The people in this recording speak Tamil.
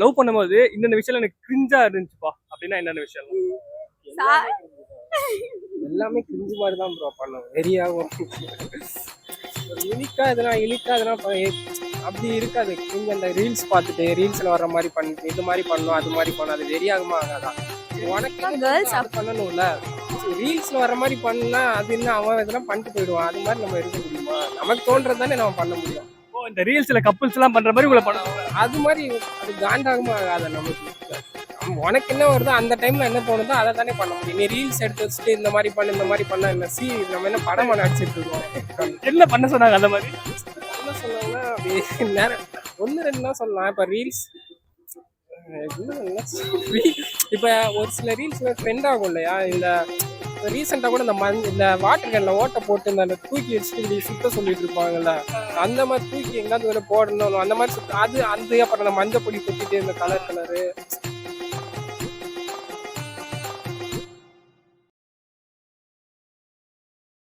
லவ் பண்ணும்போது இந்த விஷயம் எனக்கு கிரிஞ்சா இருந்துச்சுப்பா அப்படின்னா என்னென்ன விஷயம்? எல்லாமே கிரிஞ்சு மாதிரி தான் ப்ரோ பண்ணும். வெறியாகும். யூனிக்கா எதனா அப்படி இருக்காது. கிரிஞ்சு அந்த ரீல்ஸ் பார்த்துட்டு ரீல்ஸ்ல வர்ற மாதிரி பண்ணிட்டு இது மாதிரி பண்ணும் அது மாதிரி பண்ணும். அது வெறியாகுமா ஆகாதான்? உனக்கு அது பண்ணணும்ல. ரீல்ஸ்ல வர்ற மாதிரி பண்ணா அது என்ன அவன் இதெல்லாம் பண்ணிட்டு போயிடுவான். அது மாதிரி நம்ம இருக்க முடியுமா? நமக்கு தோன்றது தானே நம்ம பண்ண முடியும். இந்த ரீல்ஸ்ல கப்புள்ஸ் எல்லாம் பண்ற மாதிரி உங்களை பண்ணணும். அது மாதிரி அது காண்டாகுமா ஆகாத நமக்கு? உனக்கு என்ன வருதோ அந்த டைம்ல என்ன தோணுதோ அதை தானே பண்ண முடியும். நீ ரீல்ஸ் எடுத்து வச்சுட்டு இந்த மாதிரி பண்ணா என்ன நம்ம என்ன படம் நடிச்சிட்டு இருக்கோம்? என்ன பண்ண சொன்னாங்க அந்த மாதிரி? என்ன சொன்னாங்கன்னா அப்படி நேரம் 1-2 தான் சொல்லலாம். இப்போ ரீல்ஸ் இப்போ ஒரு சில ரீல்ஸ் ட்ரெண்ட் ஆகும் இல்லையா? இந்த ரீசெண்டாக கூட இந்த வாட்டர் கேனில் ஓட்டை போட்டு இந்த தூக்கி வச்சுட்டு இப்படி சுத்த சொல்லிட்டு இருப்பாங்கல்ல, அந்த மாதிரி தூக்கி எங்காவது போடணும் அந்த மாதிரி அது அந்த அப்புறம் அந்த மஞ்சள் பொடி கொட்டிட்டு இந்த கலரு